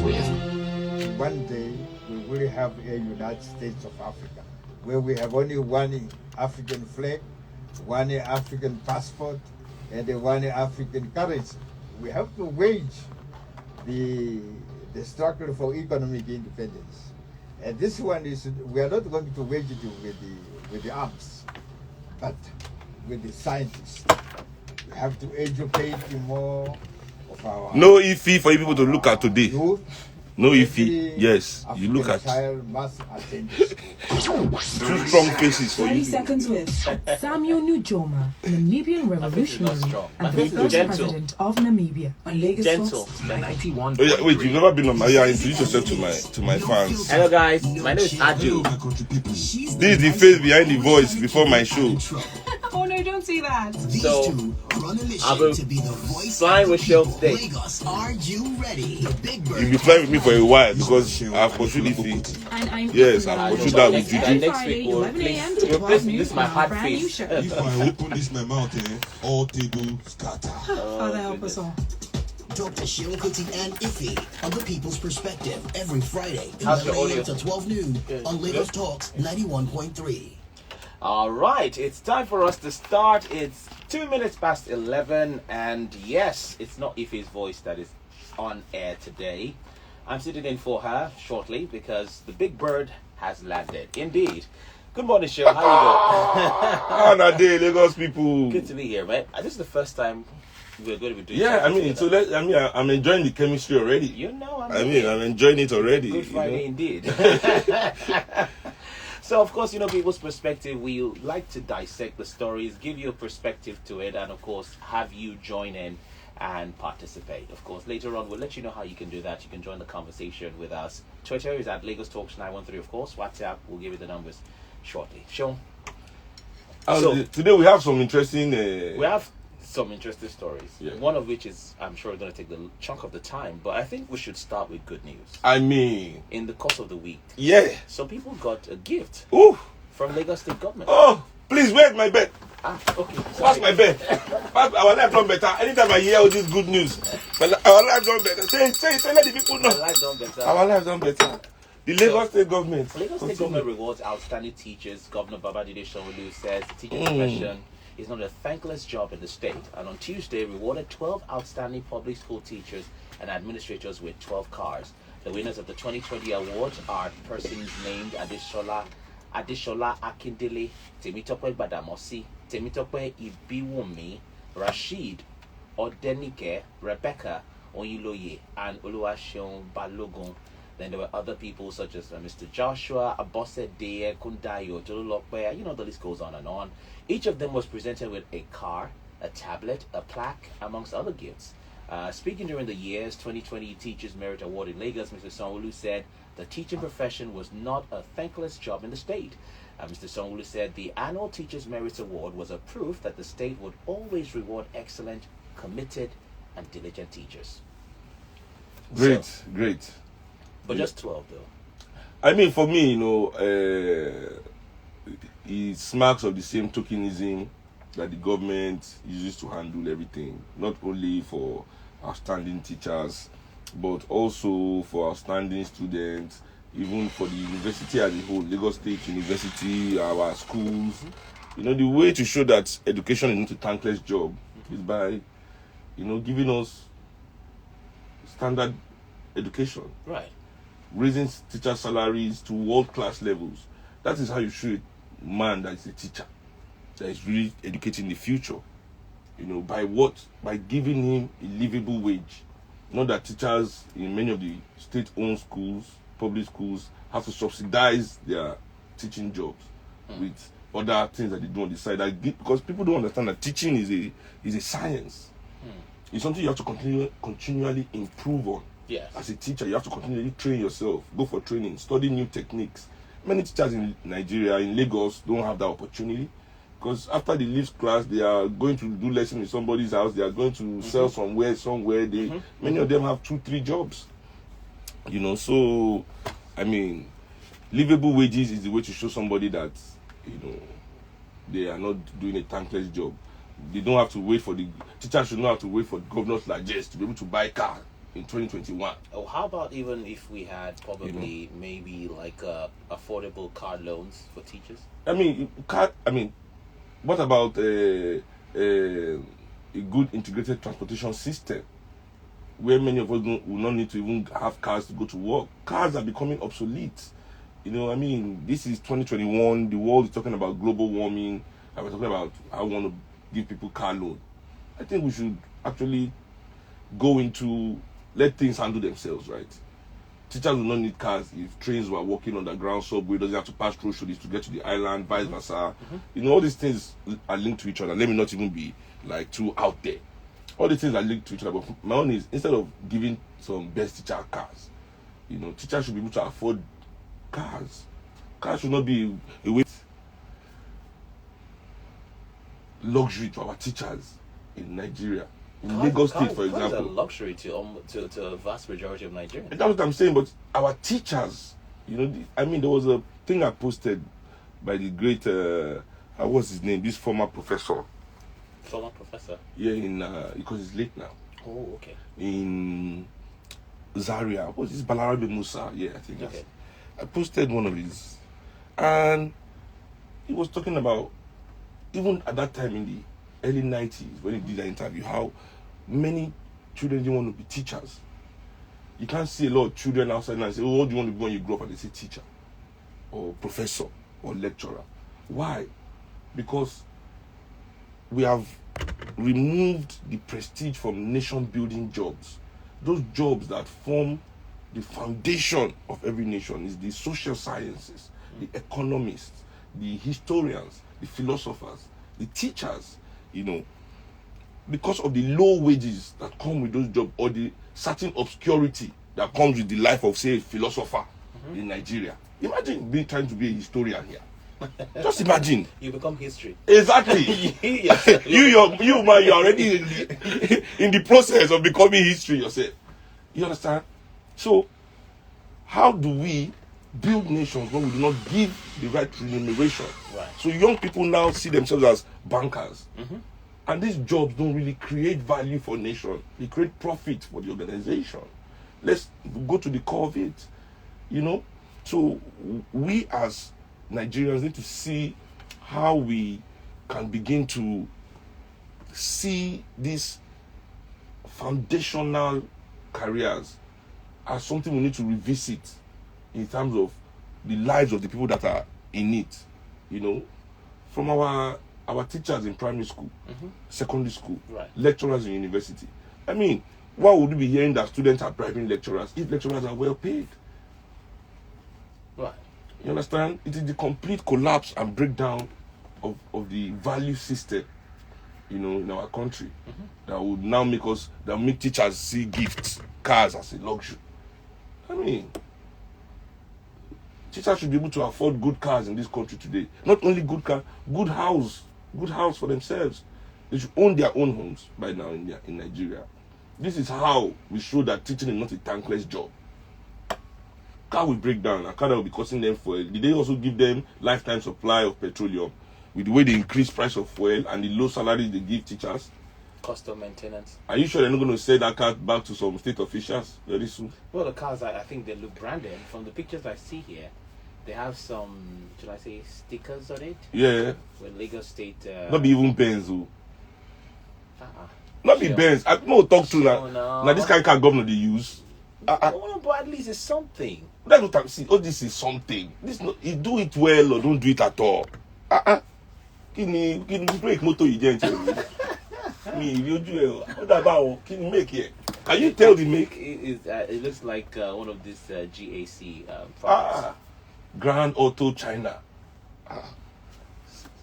with. One day we will have a United States of Africa, where we have only one African flag, one African passport, and one African currency. We have to wage the struggle for economic independence. And this one is, we are not going to wage it with the arms, but with the scientists. We have to educate more of our... No iffy for you people to look at today. Youth. No iffy. Yes, African you look at child must attend school. two strong faces for 30 you. seconds with Samuel Nujoma, Namibian revolutionary and the first president of Namibia. On Lagos Gentle. Talks, 91. Oh, yeah, wait, you've never been on my introduce yourself to my fans. Hello guys, my name is Aju. This is the face behind the voice before my show. Oh no, don't say that. So I'll be flying with Seun today. Are you ready? You'll be flying with me for a while because I've pursued Iffy. And I'm Yes, I've pursued that with Next Juju. week we'll replace this is my hard face. If I open this my mouth, all table scatter. Father help us all. Dr. Seunkuti and Iffy on the People's Perspective every Friday, How's 11 your audio? a.m. to 12 noon on Lagos Good. Talks 91.3. All right, it's time for us to start. It's 2 minutes past 11, and yes, it's not Ife's voice that is on air today. I'm sitting in for her shortly because the big bird has landed. Indeed. Good morning, Seun. How you How day, Lagos people? doing? Good to be here, man. This is the first time we're going to be doing. Yeah, I something mean, together. I'm enjoying the chemistry already. You know, I'm enjoying it already. Good you Friday know? indeed. So, of course, people's perspective, we like to dissect the stories, give you a perspective to it, and, of course, have you join in and participate. Of course, later on, we'll let you know how you can do that. You can join the conversation with us. Twitter is at Lagos Talks 913, of course. WhatsApp, we'll give you the numbers shortly. Sean? So- Today we have some interesting... We have some interesting stories. Yeah. One of which is, I'm sure, going to take the chunk of the time, but I think we should start with good news. I mean, In the course of the week, yeah. some people got a gift Ooh. from Lagos State government. Oh, please, where's my bed? Okay. Pass my bed. Our life done better. Anytime I hear all this good news, our life done better. Say, let the people know. Life done better. Our life done better. The Lagos State government. Lagos State government rewards outstanding teachers. Governor Babajide Sanwo-Olu says the teaching profession is not a thankless job in the state, and on Tuesday rewarded 12 outstanding public school teachers and administrators with 12 cars. The winners of the 2020 awards are persons named Adeshola Akindele, Temitope Gbadamosi, Temitope Ibiwumi, Rashid Odenike, Rebecca Oyiloye, and Oluwaseun Balogun. Then there were other people such as Mr. Joshua, Abose Deye, Kundayo, Jololokwe, the list goes on and on. Each of them was presented with a car, a tablet, a plaque, amongst other gifts. Speaking during the year's 2020 Teachers Merit Award in Lagos, Mr. Sanwo-Olu said the teaching profession was not a thankless job in the state. Mr. Sanwo-Olu said the annual Teachers Merit Award was a proof that the state would always reward excellent, committed, and diligent teachers. Great. But just 12 though. I mean, for me, it smacks of the same tokenism that the government uses to handle everything, not only for outstanding teachers, but also for outstanding students, even for the university as a whole, Lagos State University, our schools. The way to show that education is not a thankless job is by, giving us standard education. Right. Raising teacher salaries to world-class levels. That is how you show a man that is a teacher, that is really educating the future. By what? By giving him a livable wage. Not that teachers in many of the state-owned schools, public schools, have to subsidize their teaching jobs with other things that they do on the side. Because people don't understand that teaching is a science. It's something you have to continually improve on. Yes. As a teacher, you have to continually train yourself, go for training, study new techniques. Many teachers in Nigeria, in Lagos, don't have that opportunity because after they leave class, they are going to do lesson in somebody's house. They are going to sell somewhere. Many of them have 2-3 jobs. So I mean, livable wages is the way to show somebody that they are not doing a thankless job. They don't have to wait for the teachers should not have to wait for the governor's largesse to be able to buy car. in 2021. Oh, how about even if we had probably maybe like affordable car loans for teachers? I mean, what about a good integrated transportation system where many of us will not need to even have cars to go to work? Cars are becoming obsolete. This is 2021. The world is talking about global warming, and we're talking about how we want to give people car loan. I think we should actually go into let things handle themselves, right? Teachers will not need cars if trains were walking underground, subway doesn't have to pass through shootings to get to the island, vice versa. All these things are linked to each other. Let me not even be like too out there. All these things are linked to each other. But my own is, instead of giving some best teacher cars, teachers should be able to afford cars. Cars should not be a way luxury to our teachers in Nigeria. In Lagos State, for example. Cars are luxury to a vast majority of Nigerians. That's what I'm saying, but our teachers, there was a thing I posted by the great, what's his name? This former professor. Former professor? Yeah, because he's late now. Oh, okay. In Zaria. What's this? Balarabe Musa. Yeah, I think that's. Okay. I posted one of his, and he was talking about, even at that time in the early 90s, when he did that interview, how many children didn't want to be teachers. You can't see a lot of children outside now and say, oh, what do you want to be when you grow up? And they say teacher, or professor, or lecturer. Why? Because we have removed the prestige from nation-building jobs. Those jobs that form the foundation of every nation is the social sciences, the economists, the historians, the philosophers, the teachers, because of the low wages that come with those jobs, or the certain obscurity that comes with the life of, say, a philosopher in Nigeria. Imagine trying to be a historian here. Just imagine. You become history. Exactly. you man, you're already in the process of becoming history yourself. You understand? So, how do we build nations when we do not give the right remuneration? Right. So young people now see themselves as bankers. And these jobs don't really create value for nation. They create profit for the organization. Let's go to the core of it. So we as Nigerians need to see how we can begin to see these foundational careers as something we need to revisit in terms of the lives of the people that are in it. From our teachers in primary school, secondary school, right, lecturers in university. Why would we be hearing that students are bribing lecturers if lecturers are well paid? Right. You understand? It is the complete collapse and breakdown of the value system, in our country, that would now make teachers see gifts, cars as a luxury. Teachers should be able to afford good cars in this country today. Not only good car, good house for themselves. They should own their own homes by now in Nigeria. This is how we show that teaching is not a thankless job. Car will break down. A car will be costing them fuel. Did they also give them lifetime supply of petroleum with the way they increase price of fuel and the low salaries they give teachers? Cost of maintenance. Are you sure they're not going to sell that car back to some state officials very soon? Well, the cars, I think they look branded. From the pictures I see here, they have some, should I say, stickers on it? Yeah. With Lagos State. Not be even Benz. Not be Benz. I don't talk to that. Now this kind of car governor they use. But at least it's something. That's what I'm saying. Oh, this is something. You do it well or don't do it at all. Can you break motor you get? Me, you do it. What about can you make it? Can you tell the make? It looks like one of these GAC products. Grand Auto China.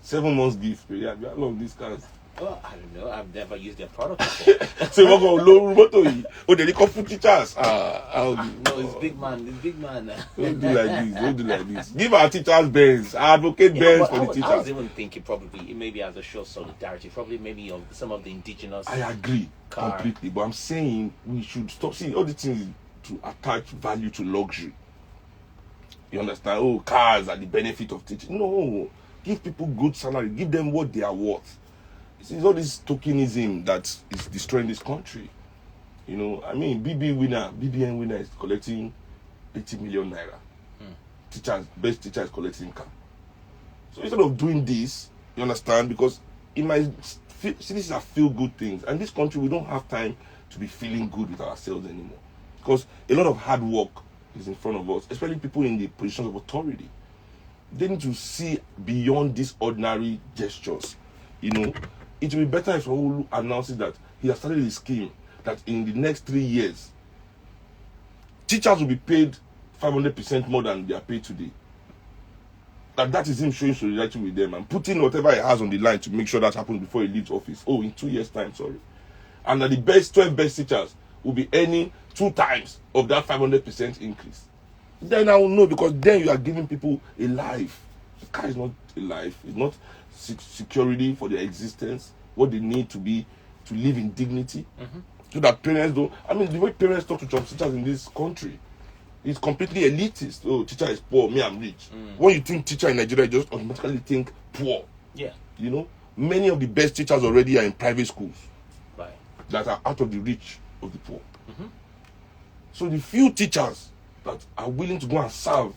7 months gift. Yeah, I love these cars. Well, I don't know. I've never used their product before. So we're going to low motor. Oh, they call food teachers. No, it's big man. It's big man. Don't do like this. Give our teachers Benz. I advocate Benz for the teachers. I was even thinking probably maybe as a show of solidarity, probably maybe of some of the indigenous. I agree completely, but I'm saying we should stop seeing all the things to attach value to luxury. You understand? Oh, cars are the benefit of teaching. No, give people good salary. Give them what they are worth. It's all this tokenism that is destroying this country. You know, I mean, BBN winner is collecting 80 million naira. Best teacher is collecting car. So instead of doing this, you understand, because in my see, these are feel good things, and this country we don't have time to be feeling good with ourselves anymore, because a lot of hard work is in front of us, especially people in the positions of authority. They need to see beyond these ordinary gestures. You know, it will be better if Raul announces that he has started a scheme that in the next 3 years, teachers will be paid 500% more than they are paid today. That is him showing solidarity with them and putting whatever he has on the line to make sure that happens before he leaves office. Oh, in 2 years' time, sorry. And that the best 12 best teachers will be earning 2 times of that 500% increase. Then I will know, because then you are giving people a life. The car is not a life. It's not security for their existence, what they need to be to live in dignity. So that parents don't. I mean, the way parents talk to job teachers in this country, it's completely elitist. Oh, teacher is poor, me I'm rich. When you think teacher in Nigeria, you just automatically think poor. Yeah. You know, many of the best teachers already are in private schools, Right. that are out of the reach of the poor. So the few teachers that are willing to go and serve,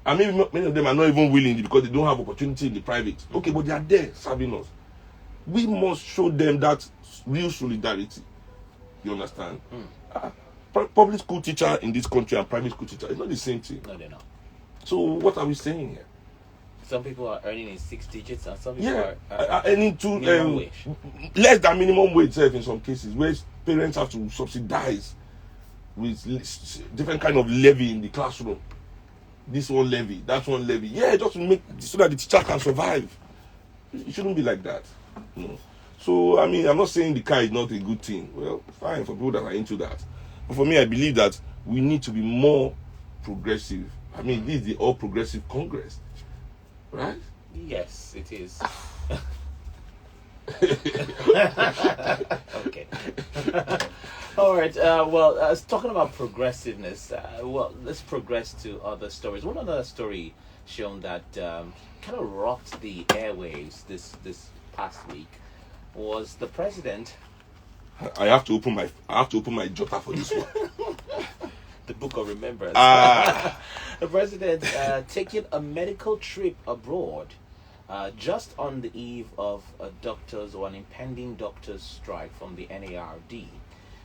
I mean, many of them are not even willing because they don't have opportunity in the private. Okay, but they are there serving us. We must show them that real solidarity. You understand? Public school teacher in this country and private school teacher is not the same thing. No, they're not. So what are we saying here? Some people are earning in 6 digits, and some people Yeah, are earning to minimum wage. less than minimum wage in some cases, where parents have to subsidize with different kind of levy in the classroom. This one levy, that one levy. Yeah, just to make so that the teacher can survive. It shouldn't be like that. You know? So I mean, I'm not saying the car is not a good thing. Well, fine for people that are into that. But for me, I believe that we need to be more progressive. I mean, this is the All Progressive Congress, right? Yes, it is. Okay. All right. Well, talking about progressiveness, well, let's progress to other stories. One other story shown that kind of rocked the airwaves this past week was the president. I have to open my jotter for this one. The Book of Remembrance. The president taking a medical trip abroad just on the eve of doctors or an impending doctors strike from the NARD.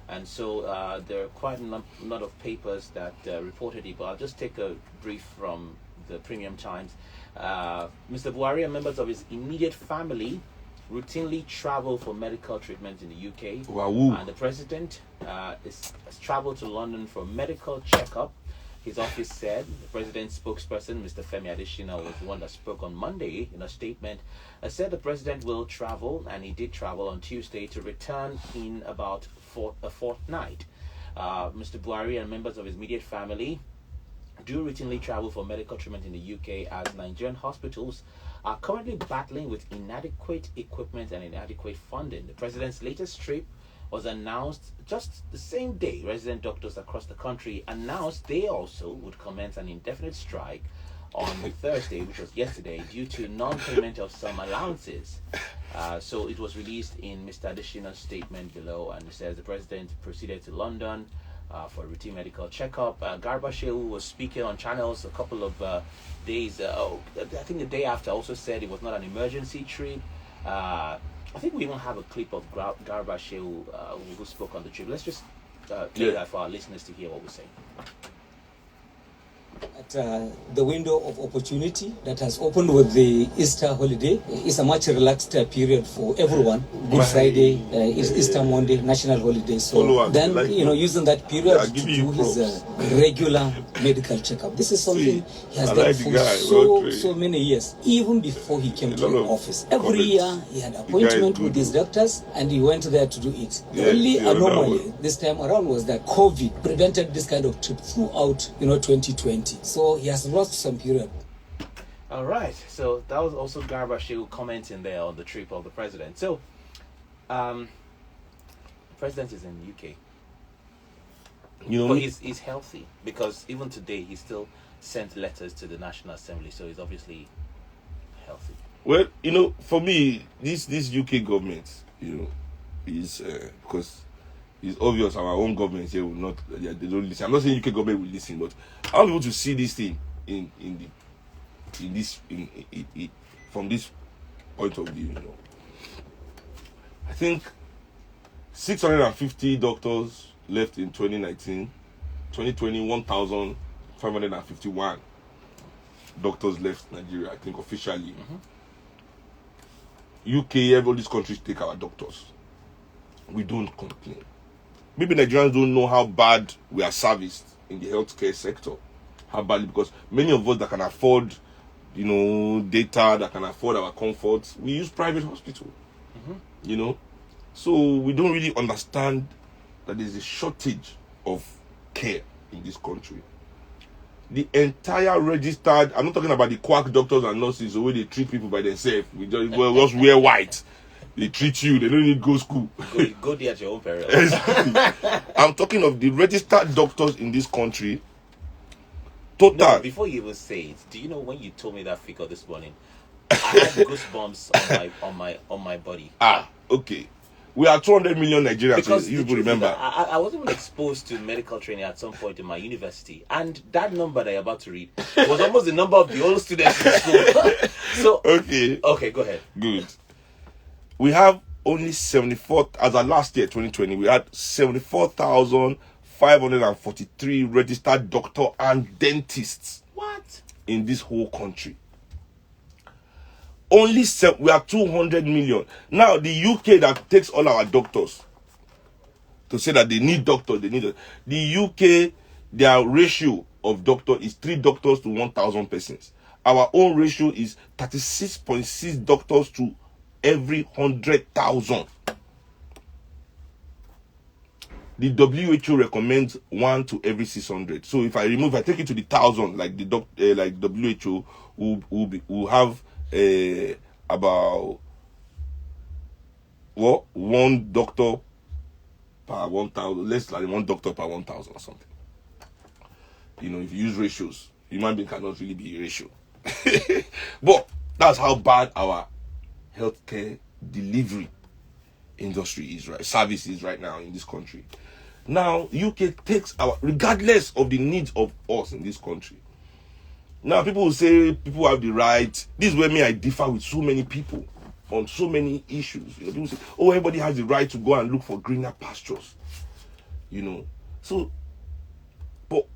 And so there are quite a lot of papers that reported it, but I'll just take a brief from the Premium Times. Mr. Buhari and members of his immediate family routinely travel for medical treatment in the UK. Wow. And the president has traveled to London for a medical checkup. His office said. The president's spokesperson, Mr. Femi Adesina, was the one that spoke on Monday in a statement. Said the president will travel, and he did travel on Tuesday, to return in about a fortnight. Mr. Buhari and members of his immediate family do routinely travel for medical treatment in the UK, as Nigerian hospitals are currently battling with inadequate equipment and inadequate funding. The president's latest trip was announced just the same day. Resident doctors across the country announced they also would commence an indefinite strike on Thursday, which was yesterday, due to non-payment of some allowances. So it was released in Mr. Adesina's statement below, and it says the president proceeded to London for a routine medical checkup. Garba Shehu was speaking on channels a couple of days, I think the day after, also said it was not an emergency trip. I think we even have a clip of Garba Shehu who spoke on the trip. Let's just play that for our listeners to hear what we're saying. At the window of opportunity that has opened with the Easter holiday is a much relaxed period for everyone. Good Friday is Easter Monday, national holiday. So then, using that period to do his regular medical checkup. This is something he has done for so many years, even before he came to office. Every year he had appointment with his doctors, and he went there to do it. The only anomaly this time around was that COVID prevented this kind of trip throughout, 2020. So he has lost some period. All right. So that was also Garba Shehu commenting there on the trip of the president. So, the president is in the UK. But he's healthy, because even today he still sent letters to the National Assembly. So he's obviously healthy. Well, for me, this UK government, is because it's obvious our own government here will not. They don't listen. I'm not saying UK government will listen, but I want people to see this thing from this point of view. You know, I think 650 doctors left in 2019. 2020, 1,551 doctors left Nigeria, I think, officially. UK, all these countries take our doctors. We don't complain. Maybe Nigerians don't know how bad we are serviced in the healthcare sector. How badly, because many of us that can afford, you know, data, that can afford our comforts, we use private hospital. You know, so we don't really understand that there's a shortage of care in this country. The entire registered, I'm not talking about the quack doctors and nurses, the way they treat people by themselves. We just wear white. They treat you, they don't need to go school. Go there at your own peril. I'm talking of the registered doctors in this country. Total. No, before you even say it, do you know when you told me that figure this morning, I had goosebumps on my body. Okay. We are 200 million Nigerians, because so you will remember. I wasn't even exposed to medical training at some point in my university, and that number that you're about to read was almost the number of the old students in school. So okay, go ahead. Good. We have only 74, as of last year, 2020, we had 74,543 registered doctor and dentists. What? In this whole country. Only we are 200 million. Now, the UK that takes all our doctors to say that they need doctors, the UK, their ratio of doctor is 3 doctors to 1,000 persons. Our own ratio is 36.6 doctors to every 100,000. The WHO recommends 1 to every 600. So if I take it to the 1,000, like the like WHO will have about one doctor per 1,000, less than 1 doctor per 1,000 or something. You know, if you use ratios, human being cannot really be a ratio. But that's how bad our healthcare delivery industry is, right? Service is right now in this country. Now, UK takes regardless of the needs of us in this country. Now, people will say people have the right. This is where I differ with so many people on so many issues. You know, people say, oh, everybody has the right to go and look for greener pastures. You know, so, but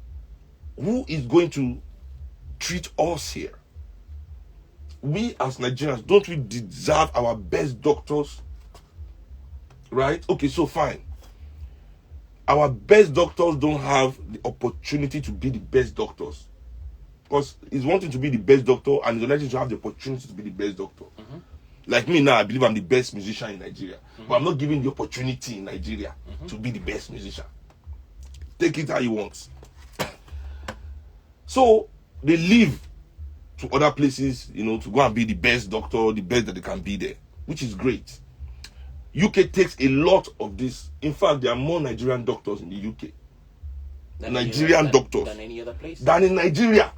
who is going to treat us here? We as Nigerians, don't we deserve our best doctors? Right? Okay, so fine. Our best doctors don't have the opportunity to be the best doctors. Because it's wanting to be the best doctor and it's wanting to have the opportunity to be the best doctor. Like me now, I believe I'm the best musician in Nigeria. But I'm not given the opportunity in Nigeria to be the best musician. Take it how you want. So, they leave to other places, you know, to go and be the best doctor, the best that they can be there. Which is great. UK takes a lot of this. In fact, there are more Nigerian doctors in the UK. Nigerian doctors. Than any other place? Than in Nigeria.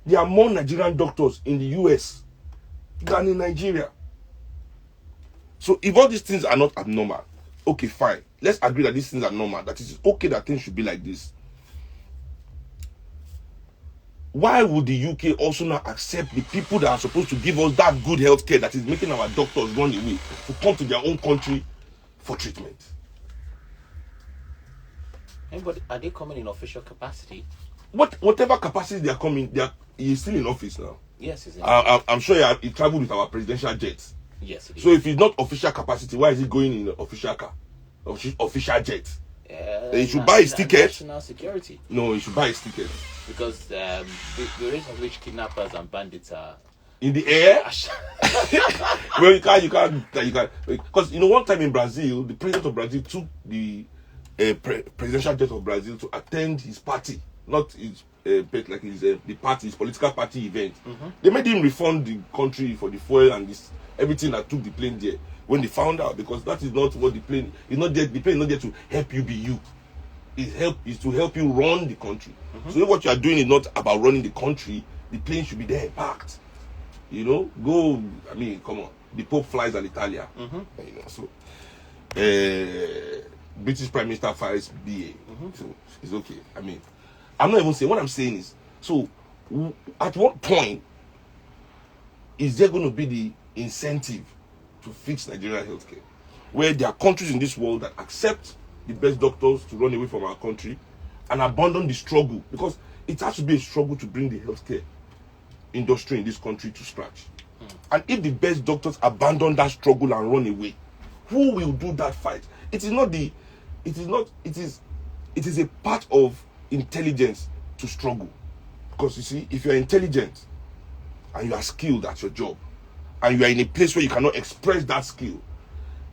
There are more Nigerian doctors in the US than in Nigeria. So if all these things are not abnormal, okay, fine. Let's agree that these things are normal. That it's okay that things should be like this. Why would the UK also not accept the people that are supposed to give us that good healthcare that is making our doctors run away to come to their own country for treatment? But are they coming in official capacity? Whatever capacity they are coming, he's still in office now. Yes, he's in office. I'm sure he traveled with our presidential jets. Yes, it is. So if he's not official capacity, why is he going in official car? Official jet? He should buy his ticket. National security. No, he should buy his ticket. Because the rate at which kidnappers and bandits are in the air. Well, you can't. Because you know, one time in Brazil, the president of Brazil took the presidential jet of Brazil to attend his party, not his like his political party event. They made him refund the country for the fuel and everything that took the plane there. When they found out, because that is not what the plane is not there. The plane is not there to help you be you. It's to help you run the country. So if what you are doing is not about running the country, the plane should be there parked. You know, come on. The Pope flies Alitalia. You know, so British Prime Minister files BA. So it's okay. I mean, I'm not even saying, what I'm saying is, so at what point is there going to be the incentive to fix Nigerian healthcare? Where there are countries in this world that accept the best doctors to run away from our country and abandon the struggle, because it has to be a struggle to bring the healthcare industry in this country to scratch. And if the best doctors abandon that struggle and run away, who will do that fight? It is a part of intelligence to struggle. Because you see, if you're intelligent and you are skilled at your job and you are in a place where you cannot express that skill,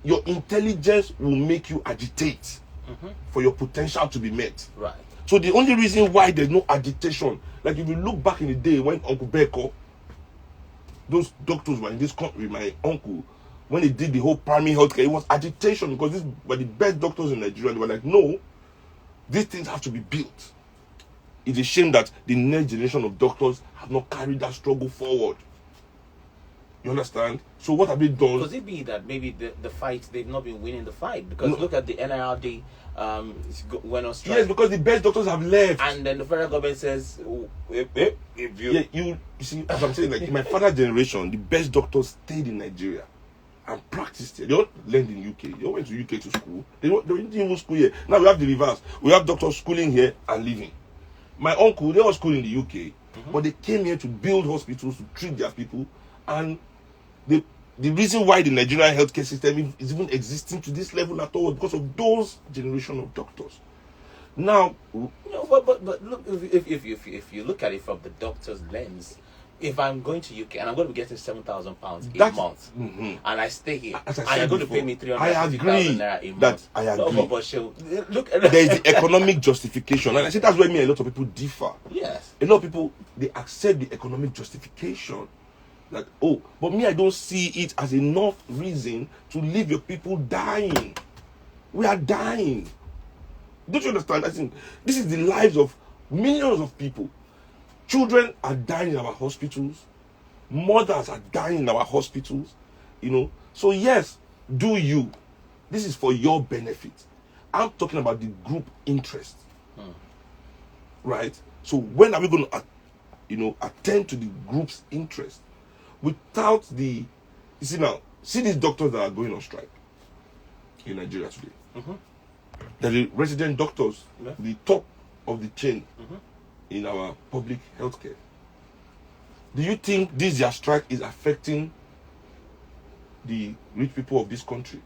your intelligence will make you agitate for your potential to be met. Right. So the only reason why there's no agitation, like if you look back in the day when Uncle Beko, those doctors were in this country, my uncle, when they did the whole primary healthcare, it was agitation because these were the best doctors in Nigeria. They were like, no, these things have to be built. It's a shame that the next generation of doctors have not carried that struggle forward. You understand? So what have they done? Could it be that maybe the fight, they've not been winning the fight? Because look at the NIRD went on strike. Yes, because the best doctors have left. And then the federal government says, if you... Yeah, you see, as I'm saying, like in my father's generation, the best doctors stayed in Nigeria and practiced here. They all learned in UK. They all went to UK to school. They didn't even school here. Now we have the reverse. We have doctors schooling here and leaving. My uncle, they all school in the UK, but they came here to build hospitals, to treat their people. And the reason why the Nigerian healthcare system is even existing to this level at all is because of those generation of doctors. Now, but look, if you look at it from the doctor's lens, if I'm going to UK and I'm going to be getting £7,000 a month, and I stay here, and you're going to pay me 350,000 naira a month, I agree. But look, there is the economic justification, and I say that's where a lot of people differ. Yes, a lot of people, they accept the economic justification. Like, oh, but me, I don't see it as enough reason to leave your people dying. We are dying. Don't you understand? I think this is the lives of millions of people. Children are dying in our hospitals. Mothers are dying in our hospitals. You know. So yes, do you. This is for your benefit. I'm talking about the group interest. Right? So when are we going to, attend to the group's interest? Without you see now, see these doctors that are going on strike in Nigeria today. They're the resident doctors, the top of the chain in our public healthcare. Do you think this their strike is affecting the rich people of this country?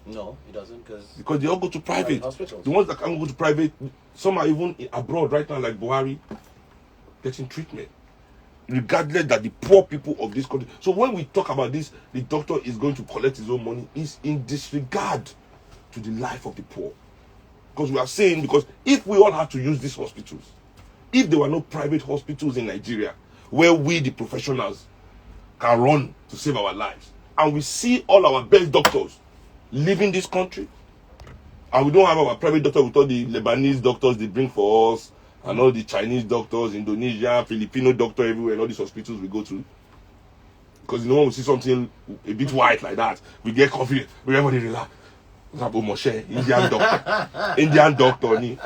No, it doesn't, because they all go to private hospitals. The ones that can't go to private, some are even abroad right now, like Buhari, getting treatment. Regardless that the poor people of this country. So when we talk about this, the doctor is going to collect his own money, is in disregard to the life of the poor. Because we are saying, because if we all had to use these hospitals, if there were no private hospitals in Nigeria where we, the professionals, can run to save our lives, and we see all our best doctors leaving this country, and we don't have our private doctor with all the Lebanese doctors they bring for us, and all the Chinese doctors, Indonesia, Filipino doctor everywhere, and all these hospitals we go to. Because when we see something a bit white like that, we get confident. We everybody relax. Indian doctor. Indian doctor.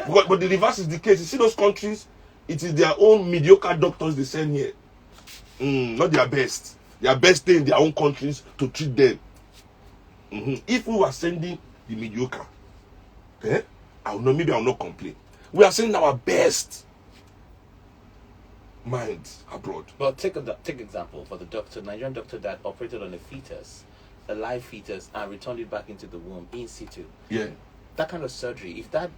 But the reverse is the case. You see those countries, it is their own mediocre doctors they send here. Not their best. Their best stay in their own countries to treat them. If we were sending the mediocre, maybe I will not complain. We are sending our best minds abroad. Well, take example for the Nigerian doctor that operated on a live fetus, and returned it back into the womb in situ. Yeah. That kind of surgery, if that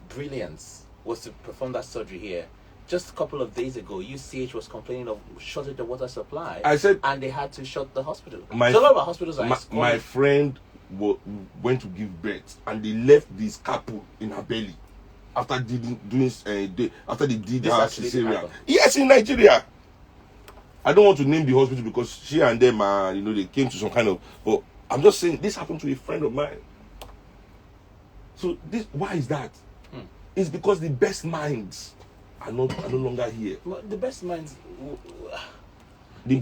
brilliance was to perform that surgery here, just a couple of days ago, UCH was complaining of shortage of water supply. And they had to shut the hospital. So a lot of our hospitals are my friend went to give birth, and they left the scalpel in her belly after they did her cesarean. Yes, in Nigeria. I don't want to name the hospital because she and them are, they came to some kind of. But I'm just saying this happened to a friend of mine. So why is that? It's because the best minds are no longer here. Well, the best minds.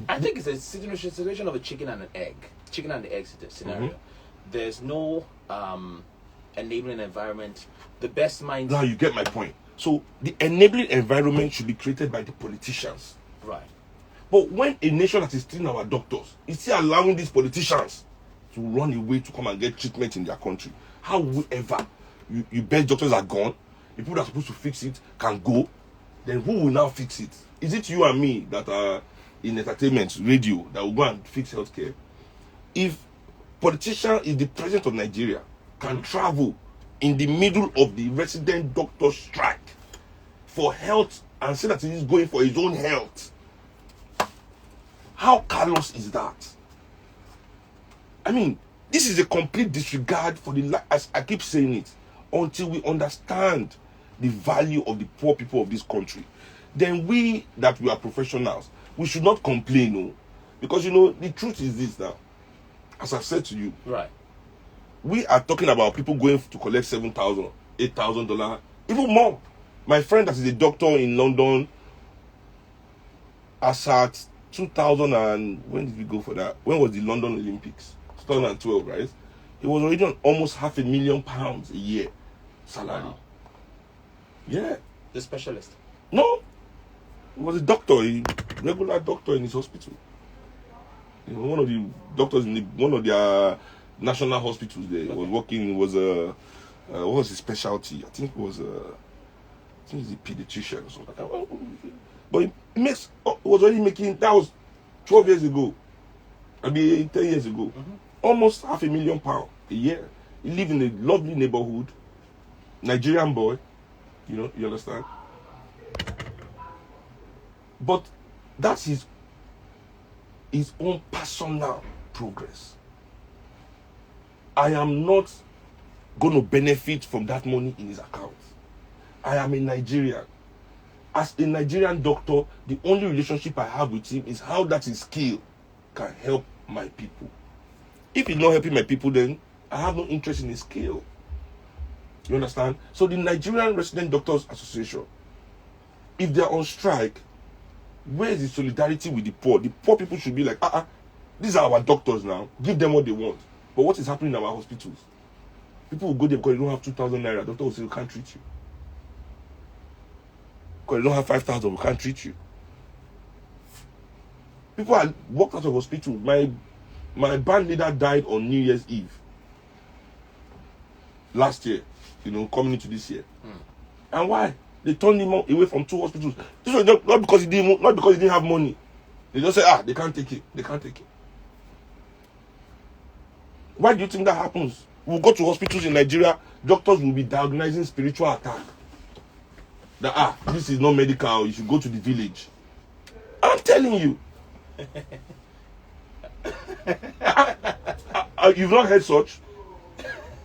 I think it's a situation of a chicken and an egg. chicken and the egg scenario. There's no enabling environment. The best minds. Now you get my point. So the enabling environment should be created by the politicians. Right. But when a nation that is stealing our doctors is still allowing these politicians to run away to come and get treatment in their country, how will ever you best doctors are gone, the people that are supposed to fix it can go, then who will now fix it? Is it you and me that are in entertainment, radio, that will go and fix healthcare? If politician is the president of Nigeria can travel in the middle of the resident doctor strike for health and say that he is going for his own health, how callous is that? I mean, this is a complete disregard for the, as I keep saying it, until we understand the value of the poor people of this country. Then we that we are professionals, we should not complain, no. Because the truth is this now. As I've said to you, right, we are talking about people going to collect $7,000, $8,000, even more. My friend that is a doctor in London, as at 2000 and when did we go for that? When was the London Olympics? 2012, right? He was already on almost £500,000 a year salary. Wow. Yeah. The specialist? No, he was a doctor, a regular doctor in his hospital. One of the doctors in one of their national hospitals there was working. Was what was his specialty? I think he's a pediatrician or something. But he was already making, that was 12 years ago. I mean 10 years ago. Almost £500,000 a year. He lived in a lovely neighborhood. Nigerian boy. You understand? But that's his own personal progress. I am not going to benefit from that money in his account. I am a Nigerian. As a Nigerian doctor, the only relationship I have with him is how that his skill can help my people. If he's not helping my people, then I have no interest in his skill. You understand? So the Nigerian Resident Doctors Association, if they're on strike, where is the solidarity with the poor? The poor people should be like, these are our doctors now. Give them what they want. But what is happening in our hospitals? People will go there because they don't have 2,000 naira. Doctor will say, we can't treat you. Because they don't have 5,000, we can't treat you. People are walked out of hospital. My band leader died on New Year's Eve. Last year. Coming into this year. And why? They turned him away from 2 hospitals. This was not because he didn't have money. They just say, they can't take it. They can't take it. Why do you think that happens? We'll go to hospitals in Nigeria, doctors will be diagnosing spiritual attack. That this is not medical, you should go to the village. I'm telling you. You've not heard such?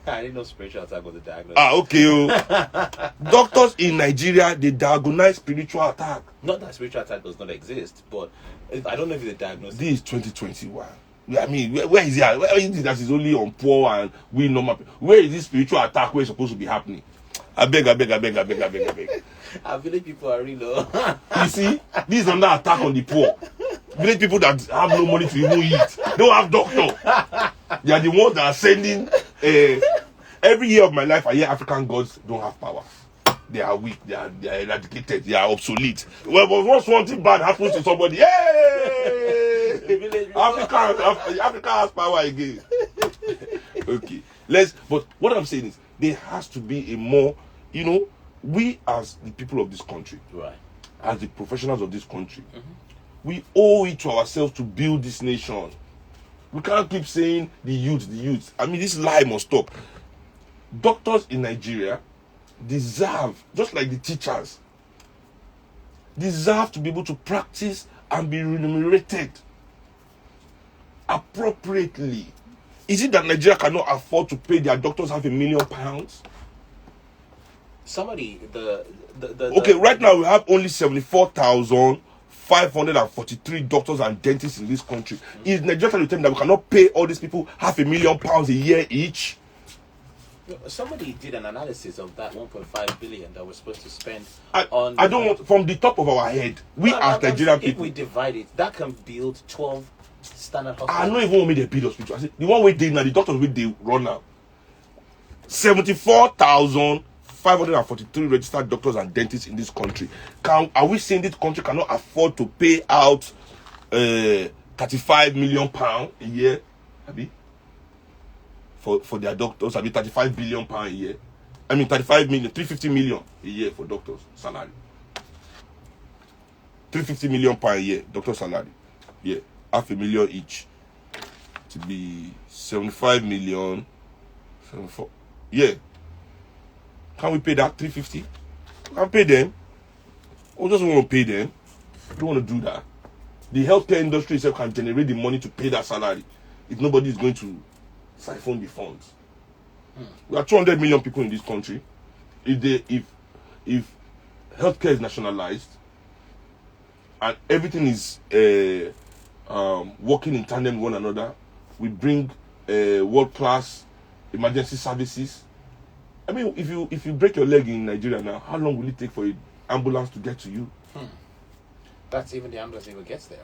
I didn't know spiritual attack was a diagnosis. Okay. Doctors in Nigeria, they diagnose spiritual attack. Not that spiritual attack does not exist, but I don't know if it's a diagnosis. This is 2021. I mean, where is it? Where is it that is only on poor and we normal people? Where is this spiritual attack where it's supposed to be happening? I beg. Our village people are real. You see, this is another attack on the poor. Village people that have no money to even eat. They don't have doctor. They are the ones that are sending. Every year of my life, I hear African gods don't have power. They are weak. They are eradicated. They are obsolete. Well, but once one thing bad happens to somebody, Africa has power again. Okay. But what I'm saying is, there has to be a more, we as the people of this country, right, as the professionals of this country, we owe it to ourselves to build this nation. We can't keep saying the youth. I mean, this lie must stop. Doctors in Nigeria deserve, just like the teachers, deserve to be able to practice and be remunerated appropriately. Is it that Nigeria cannot afford to pay their doctors £500,000? Somebody, okay, right now we have only 74,543 doctors and dentists in this country. Is Nigeria trying to tell me that we cannot pay all these people £500,000 a year each? Somebody did an analysis of that 1.5 billion that we're supposed to spend I don't want, from the top of our head, as Nigerian people. If we divide it, that can build 12 Standard I hospital. don't even want me to build hospital. I say the one way they now, the doctors way they run now. 74,543 registered doctors and dentists in this country. Are we saying this country cannot afford to pay out 35 million pounds a year? Abi? For their doctors, 35 billion pounds a year. I mean 35 million, 350 million a year for doctors' salary. 350 million pounds a year, doctor salary. Yeah, $500,000 each. To be 75 million. 74. Yeah. Can we pay that 350? Can pay them. We just want to pay them. We don't want to do that. The healthcare industry itself can generate the money to pay that salary if nobody is going to siphon the funds. We are 200 million people in this country. If healthcare is nationalized and everything is working in tandem with one another, we bring world-class emergency services. I mean, if you break your leg in Nigeria now, how long will it take for an ambulance to get to you? That's even the ambulance even gets there.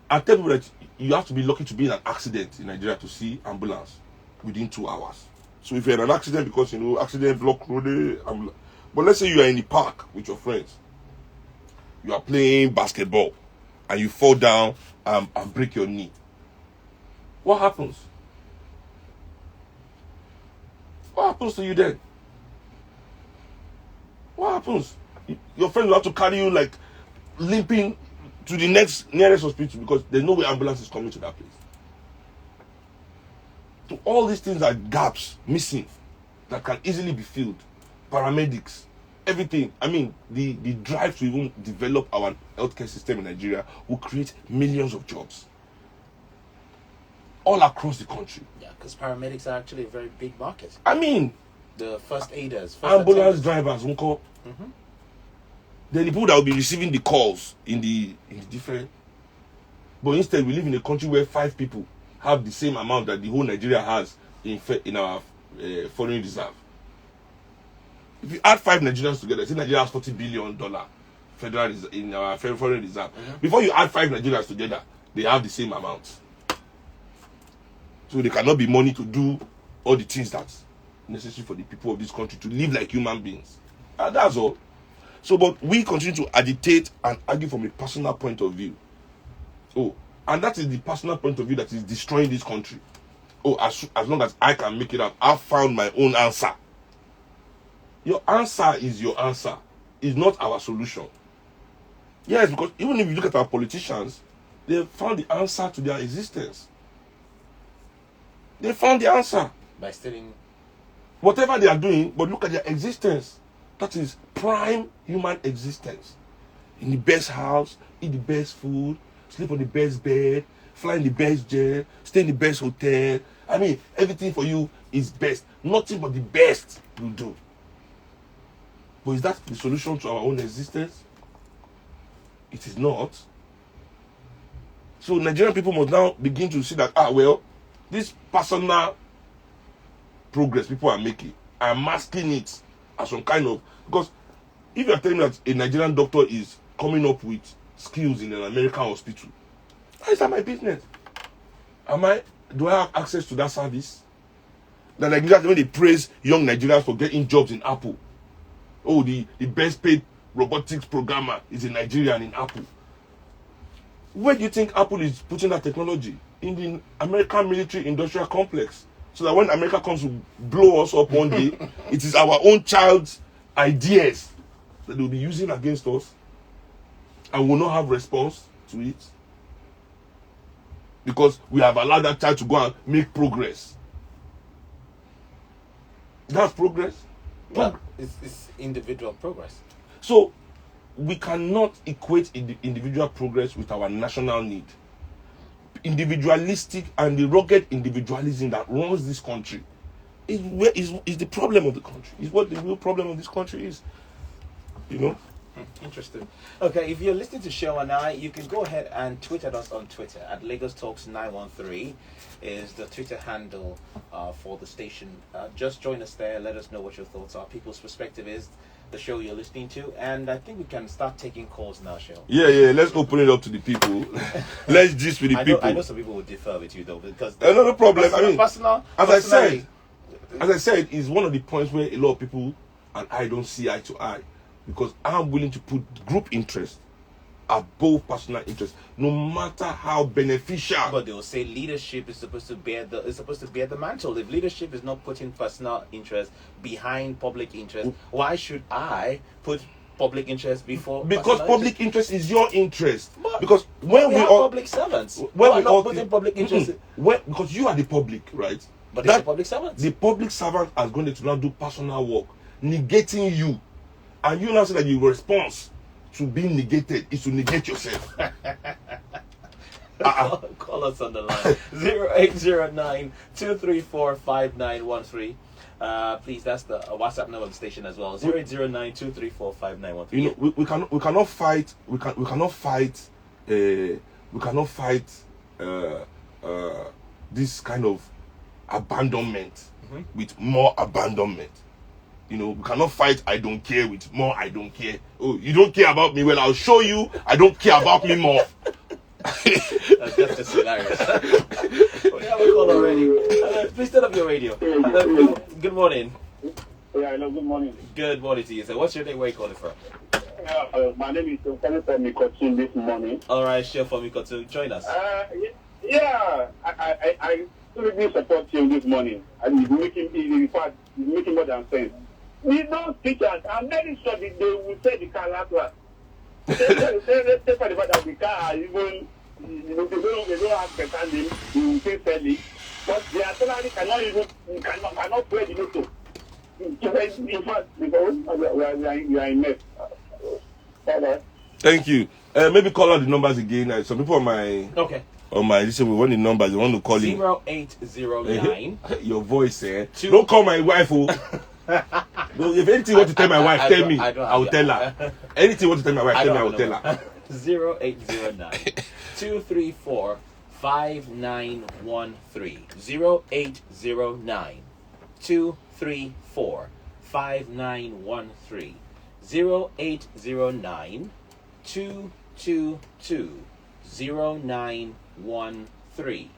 I tell you that you have to be lucky to be in an accident in Nigeria to see ambulance within 2 hours. So if you're in an accident because accident block road, but let's say you are in the park with your friends, you are playing basketball, and you fall down and break your knee. What happens? What happens to you then? What happens? Your friend will have to carry you like limping to the nearest hospital because there's no way ambulance is coming to that place. So all these things are gaps missing that can easily be filled. Paramedics, everything. I mean, the drive to even develop our healthcare system in Nigeria will create millions of jobs all across the country. Yeah, because paramedics are actually a very big market. I mean, the first aiders, ambulance drivers, then the people that will be receiving the calls in the different. But instead, we live in a country where 5 people have the same amount that the whole Nigeria has in our foreign reserve. If you add 5 Nigerians together, say Nigeria has $40 billion federal in our foreign reserve. Before you add 5 Nigerians together, they have the same amount. So there cannot be money to do all the things that's necessary for the people of this country to live like human beings. That's all. So, but we continue to agitate and argue from a personal point of view. And that is the personal point of view that is destroying this country. As long as I can make it up, I've found my own answer. Your answer is your answer. It's not our solution. Yes, because even if you look at our politicians, they found the answer to their existence. They found the answer. By stealing whatever they are doing, but look at their existence. That is prime human existence. In the best house, eat the best food, sleep on the best bed, fly in the best jet, stay in the best hotel. I mean, everything for you is best. Nothing but the best you do. But is that the solution to our own existence? It is not. So Nigerian people must now begin to see that, this personal progress people are making, are masking it as some kind of, because if you are telling me that a Nigerian doctor is coming up with skills in an American hospital, how is that my business? Do I have access to that service? The Nigerians, when they praise young Nigerians for getting jobs in Apple, the best paid robotics programmer is a Nigerian in Apple. Where do you think Apple is putting that technology? In the American military industrial complex. So that when America comes to blow us up one day, it is our own child's ideas that they'll be using against us and will not have response to it. Because we have allowed that child to go and make progress. That's progress. Well, it's individual progress. So we cannot equate individual progress with our national need. Individualistic and the rugged individualism that runs this country is the problem of the country. Is what the real problem of this country is. Interesting. Okay, if you're listening to Show and I, you can go ahead and tweet at us on Twitter at Lagos Talks 913 is the Twitter handle for the station. Just join us there. Let us know what your thoughts are. People's perspective is the show you're listening to, and I think we can start taking calls now, Show. Yeah. Let's open it up to the people. Let's gist with the people. I know some people will differ with you though, because no problem. Personal, as I said, it's one of the points where a lot of people and I don't see eye to eye, because I'm willing to put group interest above personal interest, no matter how beneficial. But they will say leadership is supposed to bear the mantle. If leadership is not putting personal interest behind public interest, why should I put public interest before? Because public interest is your interest. But because when we have all public servants, when we not all putting public interest, because you are the public, right? But it's the public servant. The public servant is going to now do personal work, negating you, and you now say that your response to being negated is to negate yourself. Call us on the line 0809-234-5913. Please, that's the WhatsApp number of the station as well. 0809-234-5913. You know, we cannot fight this kind of abandonment with more abandonment. You know, we cannot fight I don't care with more I don't care. Oh, you don't care about me? Well, I'll show you I don't care about me more. That's just hilarious. We have a call already. Please turn up your radio. Good morning. Yeah, hello, good morning. Good morning to you, sir. What's your name? Where are you calling from? My name is Seun from Kuti this morning. All right, sure, for me, to join us. Yeah, I really support you this morning. And it's making, in fact, it's making more than sense. These those teachers, I'm very sure that they will say the car last one. They for the fact that the car even, they don't have better name, they will say fairly. But their salary cannot pay the motor. In fact, because we are in mess. Thank you. Maybe call out the numbers again. Some people on my listen, we want the numbers. They want to call in 0809. Your voice, don't call my wife. No, if anything you want to tell my wife, tell me. I will tell her. Anything you want to tell my wife, tell me. I will tell her. 0809 234 5913. 0809 234 5913. 0809 222 0913.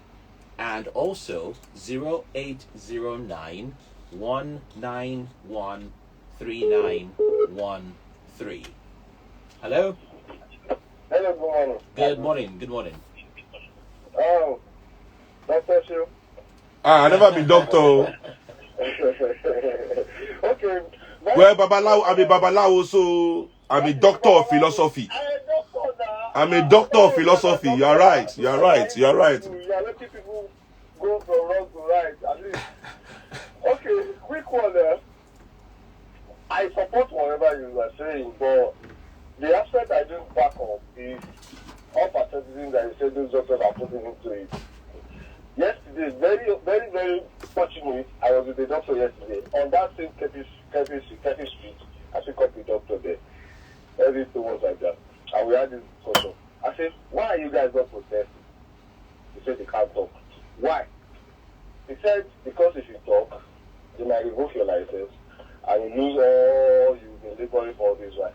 And also 0809 191 3913. Hello? Hello, good morning. Good morning. Good morning. Oh, Dr. Seun. I never been doctor. Okay. Well, Babalawo, I'm a Babalawo, so I'm a doctor of philosophy. I'm a doctor of philosophy. You're right. You're right. You're right. You are letting people go from wrong to right, at least. Okay, quick one there. I support whatever you are saying, but the aspect I just back up is all patriotism that you said those doctors are putting into it. Yesterday, very, very, very fortunate, I was with the doctor yesterday on that same Kepi Street. I picked up the doctor there. Everything was like that. And we had this discussion. I said, why are you guys not protesting? He said they can't talk. Why? He said, because if you talk, they might revoke your license and you lose all you've been laboring for all this while.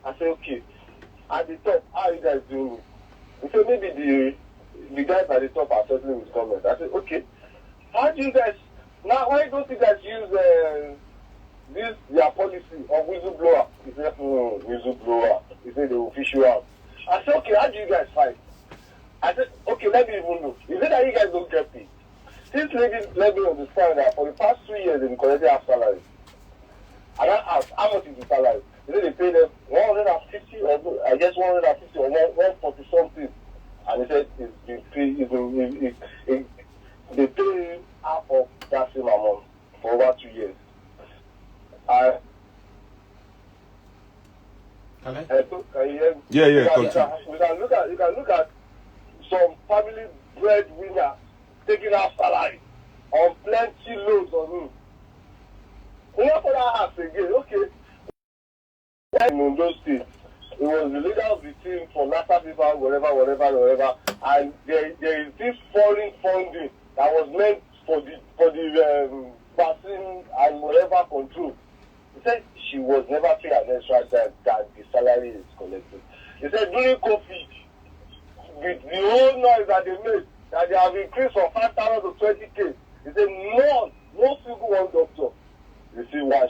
I said, okay, at the top, how are you guys doing it? He said, maybe the guys at the top are settling with government. I said, okay, how do you guys, now why don't you guys use their policy of whistleblower? He said, whistleblower. He said, they will fish you out. I said, okay, how do you guys fight? I said, okay, let me even know. Is it that you guys don't get paid? Since let me understand that for the past 3 years, they've been collecting half salary. And I asked, how much is the salary? They said they pay them 150 or I guess 150 or 140 something. And he said they pay half of that same amount for over 2 years. Yeah. You can look at some family breadwinner taking out salary on plenty loads on him. We have for that house again. Okay, in those states. He was the leader of the team for NASA people, whatever. And there is this foreign funding that was meant for the vaccine and whatever control. He said she was never paid an extra that the salary is collected. He said during COVID, with the whole noise that they made, that they have increased from 5,000 to 20K. He said no single one doctor received one.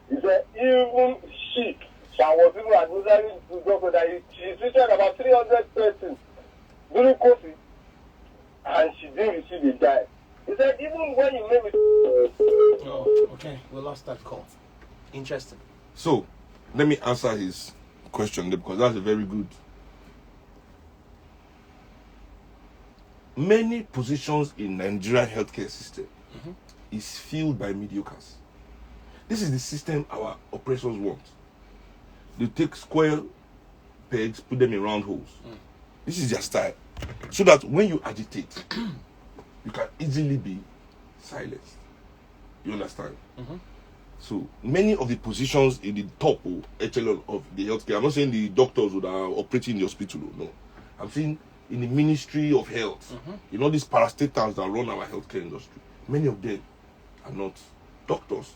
He said even she that was even administering to the doctor that she treated about 300 persons during COVID, and she didn't receive a dime. He said even when you made it. Oh, okay, we lost that call. Interesting. So, let me answer his question because that's a very good. Many positions in Nigerian healthcare system is filled by mediocres. This is the system our oppressors want. They take square pegs, put them in round holes. This is their style. So that when you agitate, you can easily be silenced. You understand? So many of the positions in the top echelon of the healthcare, I'm not saying the doctors that are operating in the hospital, no. I'm saying in the Ministry of Health, you know, these parastatals that run our healthcare industry, many of them are not doctors.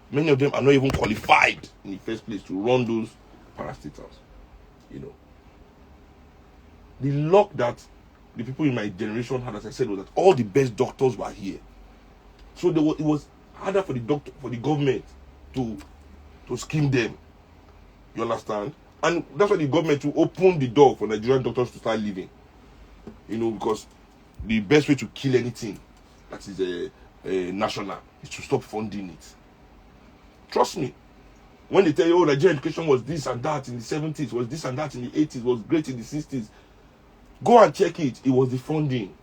Many of them are not even qualified in the first place to run those parastatals. You know, the luck that the people in my generation had, as I said, was that all the best doctors were here. So it was harder for the government to scheme them. You understand? And that's why the government to open the door for Nigerian doctors to start living. You know, because the best way to kill anything that is national is to stop funding it. Trust me. When they tell you, oh, Nigerian education was this and that in the 70s, was this and that in the 80s, was great in the 60s, go and check it. It was the funding.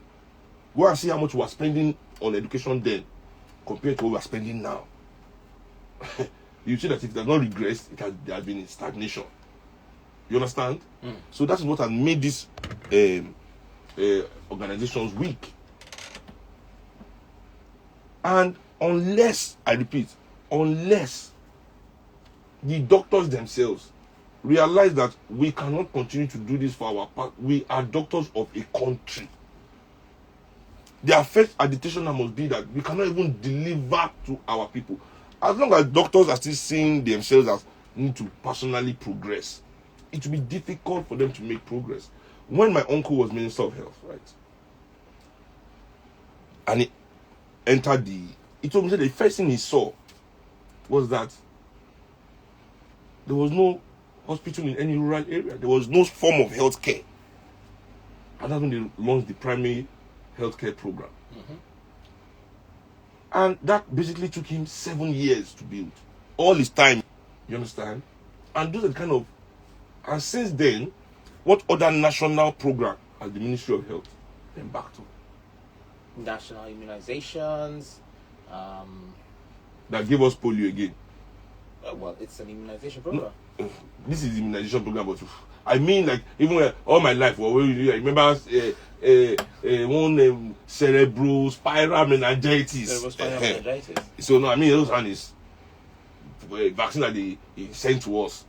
Go and see how much we were spending on education then compared to what we are spending now. You see that if it has not regressed, there has been in stagnation. You understand? So that's what has made these organizations weak. And unless, I repeat, unless the doctors themselves realize that we cannot continue to do this for our part, we are doctors of a country. Their first agitation must be that we cannot even deliver to our people. As long as doctors are still seeing themselves as need to personally progress, it will be difficult for them to make progress. When my uncle was Minister of Health, right, and he entered he told me that the first thing he saw was that there was no hospital in any rural area. There was no form of health care. And that's when they launched the primary healthcare program. And that basically took him 7 years to build. All his time. You understand? And those are the kind of... And since then, what other national program has the Ministry of Health embarked on? National immunizations. That gave us polio again. Well, it's an immunization program. No, this is immunization program, but I mean, like, even all my life, I remember one cerebral spiral meningitis. So, no, I mean, those one is vaccine that they sent to us.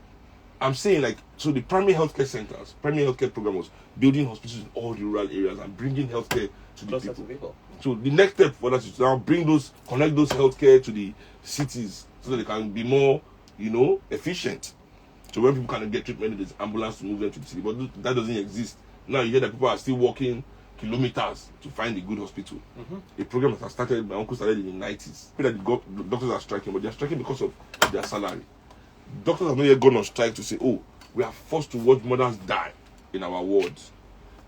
I'm saying, like, so the primary healthcare centers, primary healthcare program was building hospitals in all the rural areas and bringing healthcare to the people. So the next step for that is to now connect those healthcare to the cities so that they can be more, you know, efficient. So when people cannot get treatment, there's ambulance to move them to the city. But that doesn't exist. Now you hear that people are still walking kilometers to find a good hospital. A program that has started, my uncle started in the 90s. That the doctors are striking, but they're striking because of their salary. Doctors have not yet gone on strike to say, oh, we are forced to watch mothers die in our wards.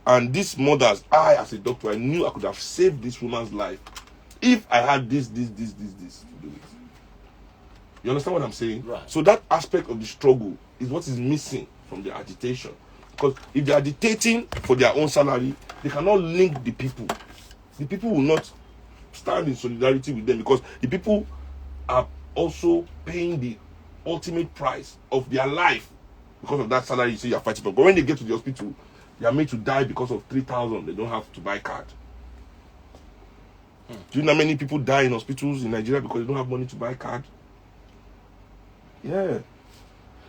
And these mothers, I as a doctor, I knew I could have saved this woman's life if I had this to do it. You understand what I'm saying? Right. So that aspect of the struggle is what is missing from the agitation. Because if they're agitating for their own salary, they cannot link the people. The people will not stand in solidarity with them because the people are also paying the ultimate price of their life because of that salary you say you're fighting for. But when they get to the hospital, they are made to die because of 3,000. They don't have to buy card. Do you know how many people die in hospitals in Nigeria because they don't have money to buy card? Yeah.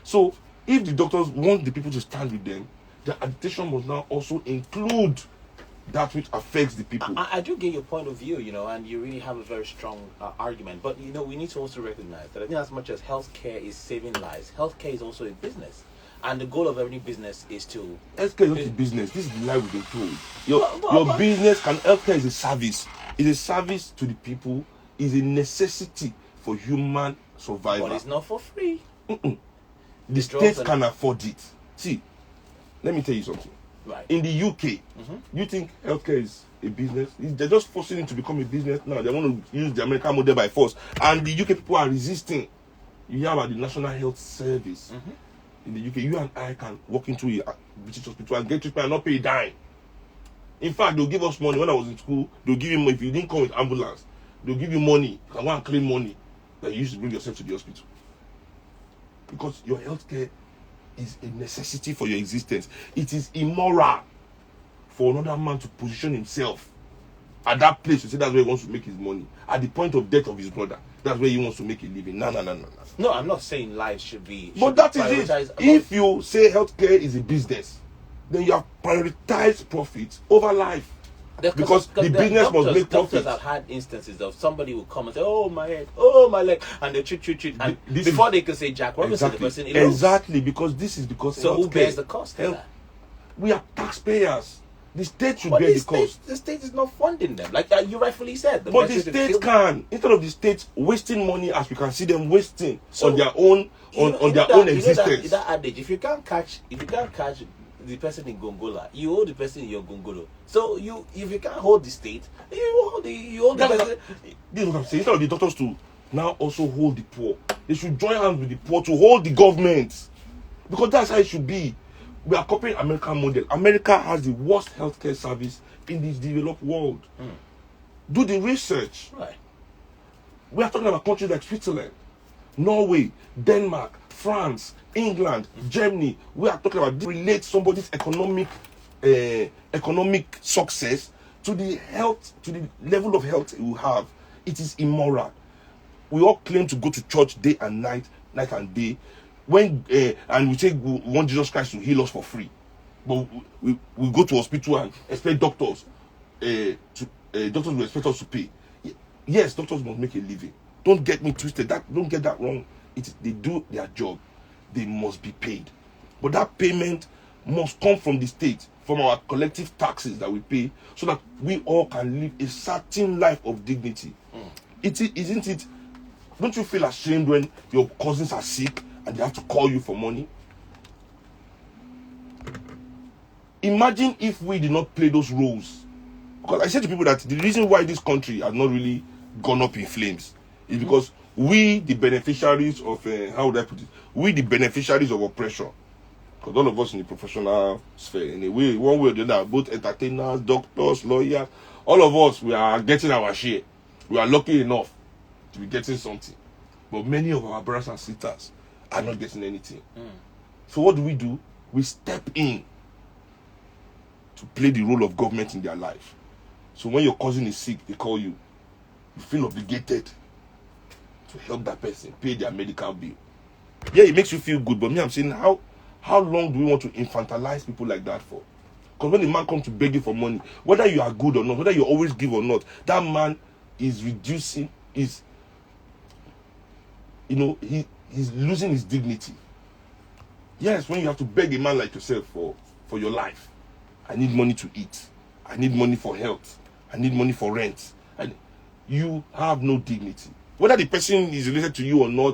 So if the doctors want the people to stand with them, the agitation must now also include that which affects the people. I do get your point of view, and you really have a very strong argument. But, we need to also recognize that I think as much as healthcare is saving lives, healthcare is also a business. And the goal of every business is to... Healthcare is not a business. This is the lie we've been told. Your business, healthcare is a service. It's a service to the people. It's a necessity for human survival. But it's not for free. The state can afford it. See, let me tell you something. Right. In the UK, you think healthcare is a business? They're just forcing it to become a business now. They want to use the American model by force. And the UK people are resisting. You hear about the National Health Service. In the UK, you and I can walk into a British hospital and get treatment and not pay a dime. In fact, they'll give us money. When I was in school, they'll give you money. If you didn't come with ambulance, they'll give you money. You can go and claim money that you used to bring yourself to the hospital. Because your healthcare is a necessity for your existence. It is immoral for another man to position himself at that place to say that's where he wants to make his money. At the point of death of his brother, that's where he wants to make a living. No. No, I'm not saying life should be... But that is it. If you say healthcare is a business, then you have prioritized profit over life. Because the business must make profit. Doctors have had instances of somebody will come and say, "Oh my head, oh my leg," and they treat, and before they can say Jack Robinson, the person elopes. Exactly, because this is because so who bears the cost of that? We are taxpayers. The state should bear the cost. The state is not funding them, like you rightfully said. But the state can, instead of the state wasting money as we can see them wasting on their own existence. That adage: if you can't catch the person in Gongola, you hold the person in your Gongolo. So if you can't hold the state, you hold the person. This is what I'm saying. Instead of the doctors to now also hold the poor, they should join hands with the poor to hold the government, because that's how it should be. We are copying American model. America has the worst healthcare service in the developed world. Do the research. Right. We are talking about countries like Switzerland, Norway, Denmark, France, England, Germany. We are talking about relate somebody's economic success to the health, to the level of health you have. It is immoral. We all claim to go to church day and night and day, when and we say we want Jesus Christ to heal us for free, but we go to hospital and expect doctors doctors will expect us to pay. Yes, doctors must make a living. Don't get me twisted. Don't get that wrong. They do their job. They must be paid. But that payment must come from the state, from our collective taxes that we pay, so that we all can live a certain life of dignity. Isn't it? Don't you feel ashamed when your cousins are sick and they have to call you for money? Imagine if we did not play those roles. Because I said to people that the reason why this country has not really gone up in flames is because we, the beneficiaries of, how would I put it? We, the beneficiaries of oppression. Because all of us in the professional sphere, in a way, one way or the other, both entertainers, doctors, lawyers, all of us, we are getting our share. We are lucky enough to be getting something. But many of our brothers and sisters are not getting anything. So what do? We step in to play the role of government in their life. So when your cousin is sick, they call you. You feel obligated to help that person pay their medical bill. Yeah, it makes you feel good, but me, I'm saying, how long do we want to infantilize people like that for? Because when the man comes to beg you for money, whether you are good or not, whether you always give or not, that man is reducing he's losing his dignity. Yes, when you have to beg a man like yourself for your life. I need money to eat. I need money for health. I need money for rent. And you have no dignity. Whether the person is related to you or not,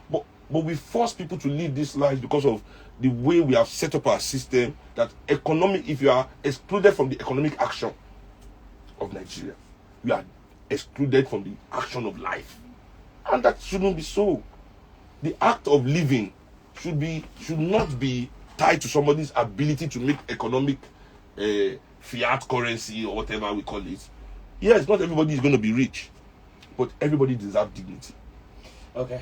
but we force people to live this life because of the way we have set up our system, that if you are excluded from the economic action of Nigeria, you are excluded from the action of life. And that shouldn't be so. The act of living should not be tied to somebody's ability to make economic fiat currency or whatever we call it. Yes, not everybody is going to be rich, but everybody deserves dignity. Okay,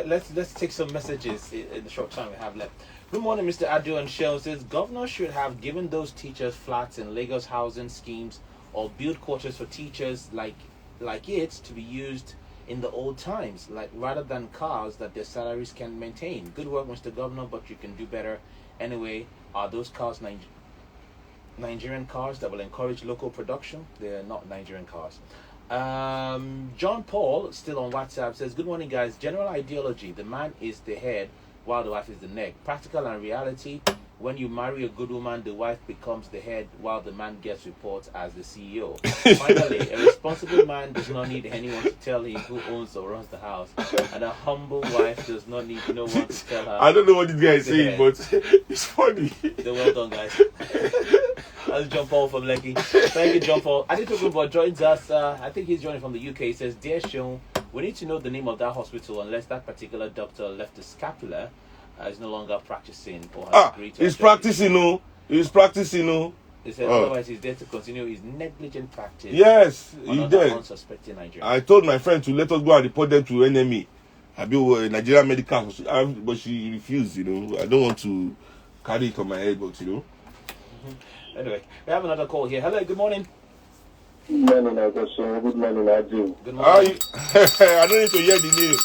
let's take some messages in the short time we have left. Good morning, Mr. Adu and Shell says governors should have given those teachers flats in Lagos housing schemes or build quarters for teachers like it to be used in the old times, like rather than cars that their salaries can maintain. Good work, Mr. Governor, but you can do better. Anyway, are those cars Nigerian cars that will encourage local production? They're not Nigerian cars. John Paul, still on WhatsApp, says, good morning, guys. General ideology, the man is the head while the wife is the neck. Practical and reality, when you marry a good woman, the wife becomes the head while the man gets reports as the CEO. Finally, a responsible man does not need anyone to tell him who owns or runs the house. And a humble wife does not need no one to tell her. I don't know what this guy is saying, but it's funny. So well done, guys. That's John Paul from Lekki. Thank you, John Paul. Aditokunbo joins us. I think he's joining from the UK. He says, Dear Seun, we need to know the name of that hospital unless that particular doctor left the scapula. Is no longer practicing or has agreed to. He's practicing, no. He's practicing, no. He said otherwise he's there to continue his negligent practice. Yes, he did. Unsuspecting Nigerians. I told my friend to let us go and report them to NME. I built Nigerian Medical, but she refused. You know, I don't want to carry it on my head, but you know. Anyway, we have another call here. Hello, good morning. Good morning, Agoso. Good morning, Aju. Good morning. I don't need to hear the name.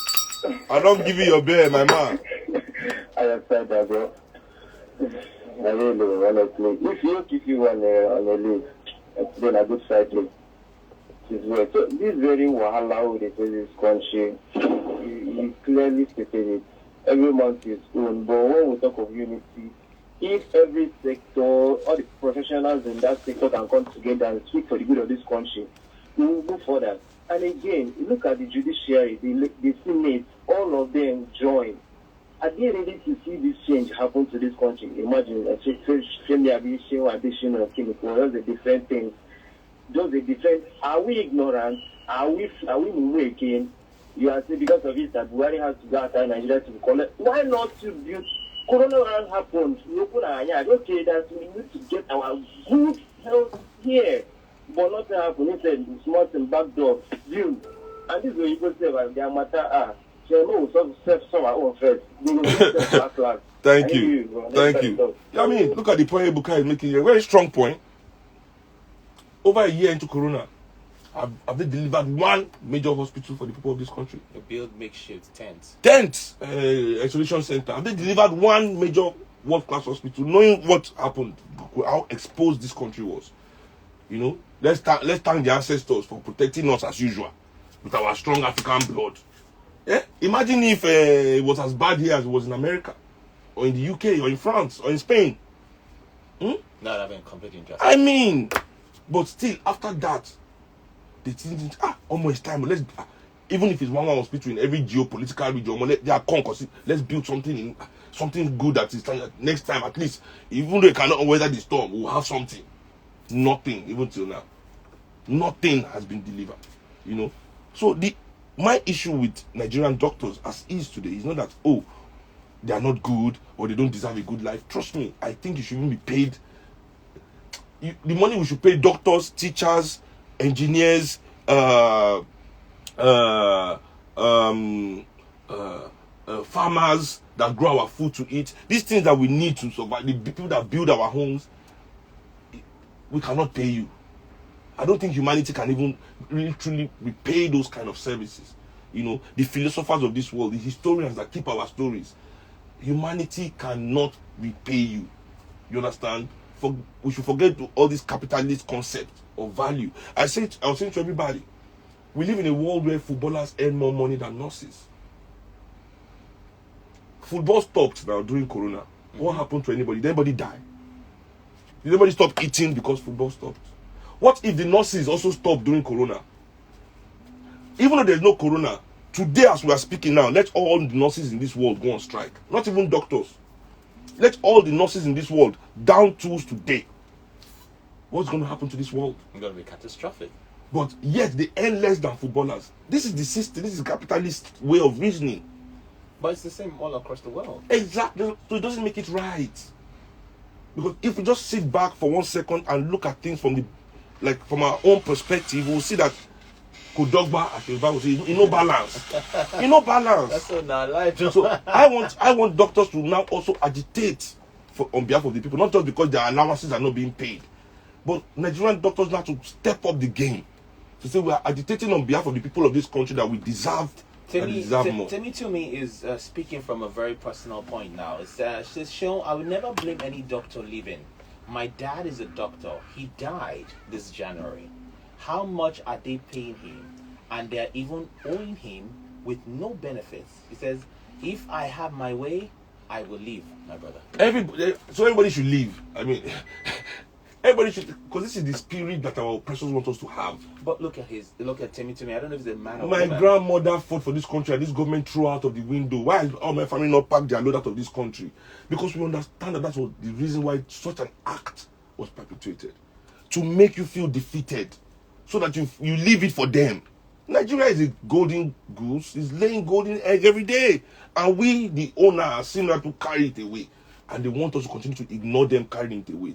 I don't give you your bear, my man. I have said that, bro. I really honestly, if you on a leave, it's been a good side leave. So this very wahala with this country, you clearly stated it. Every month is own, but when we talk of unity, if every sector, all the professionals in that sector can come together and speak for the good of this country, we will go further. And again, look at the judiciary, the Senate, all of them join. Are they ready to see this change happen to this country? Imagine a additional chemical, those are different things. Those are different. Are we ignorant? Are we moving again? You are saying because of it that Buhari has to go outside Nigeria to collect. Why not to build? Coronavirus happened. Okay, that we need to get our good health here. But nothing happened. He said, small and back door, June. And this is what you go say, their matter Thank you. Thank you. I mean, look at the point Ebuka is making, a very strong point. Over a year into Corona, have they delivered one major hospital for the people of this country? They build makeshift tents. Isolation center. Have they delivered one major world-class hospital, knowing what happened, how exposed this country was? You know, let's thank the ancestors for protecting us as usual with our strong African blood. Yeah? Imagine if it was as bad here as it was in America, or in the UK, or in France, or in Spain. No, that would been completely injustice. I mean, but still, after that, they think, almost time. Even if it's one hospital in every geopolitical region, let's build something good that is next time at least. Even though they cannot weather the storm, we'll have something. Nothing, even till now. Nothing has been delivered. You know, so my issue with Nigerian doctors as is today is not that, they are not good or they don't deserve a good life. Trust me, I think you should even be paid. The money we should pay doctors, teachers, engineers, farmers that grow our food to eat. These things that we need to survive, the people that build our homes, we cannot pay you. I don't think humanity can even really truly repay those kind of services. You know, the philosophers of this world, the historians that keep our stories, humanity cannot repay you. You understand? We should forget all these capitalist concepts of value. I was saying to everybody, we live in a world where footballers earn more money than nurses. Football stopped now during Corona. What happened to anybody? Did anybody die? Did anybody stop eating because football stopped? What if the nurses also stopped during Corona? Even though there's no Corona, today as we are speaking now, let all the nurses in this world go on strike. Not even doctors. Let all the nurses in this world down tools today. What's going to happen to this world? It's going to be catastrophic. But yet they earn less than footballers. This is the system. This is a capitalist way of reasoning. But it's the same all across the world. Exactly. So it doesn't make it right. Because if we just sit back for 1 second and look at things from our own perspective, we'll see that Kodogba, as the Bible says, you know balance. You know balance. That's so not life. So I want doctors to now also agitate on behalf of the people, not just because their allowances are not being paid, but Nigerian doctors now to step up the game. to say we are agitating on behalf of the people of this country that we deserve more. Temi to me is speaking from a very personal point now. It says, Seun, I will never blame any doctor leaving. My dad is a doctor. He died this January. How much are they paying him? And they're even owing him with no benefits. He says, if I have my way, I will leave, my brother. Everybody should leave. I mean, everybody should, because this is the spirit that our oppressors want us to have. But look at Temi to me. I don't know if he's a man or my woman. grandmother fought for this country, and this government threw out of the window. Why is all my family not packed their load out of this country? Because we understand that that's what the reason why such an act was perpetrated, to make you feel defeated, so that you leave it for them. Nigeria is a golden goose. It's laying golden egg every day, and we, the owner, are similar to carry it away, and they want us to continue to ignore them carrying it away.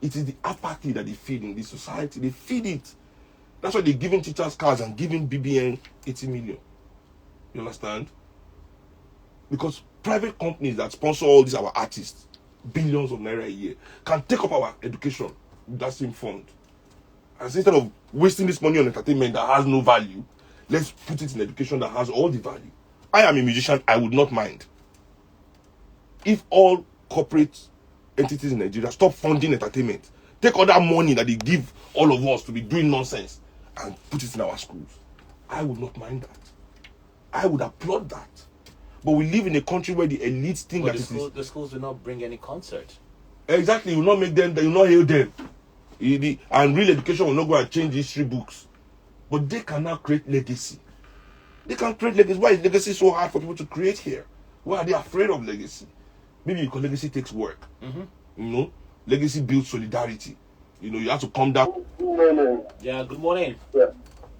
It is the apathy that they feed in this society. They feed it. That's why they're giving teachers cars and giving BBN 80 million. You understand? Because private companies that sponsor all these our artists, billions of naira a year, can take up our education with that same fund. And instead of wasting this money on entertainment that has no value, let's put it in education that has all the value. I am a musician. I would not mind if all corporate entities in Nigeria stop funding entertainment, take all that money that they give all of us to be doing nonsense and put it in our schools. I would not mind that. I would applaud that. But we live in a country where the elites think that the schools do not bring any concert. Exactly, you will not make them, you will not hail them. And real education will not go and change history books. But they can now create legacy. They can create legacy. Why is legacy so hard for people to create here? Why are they afraid of legacy? Maybe because legacy takes work. You know, legacy builds solidarity. You know, you have to come down. Good morning. Yeah, good morning. Yeah,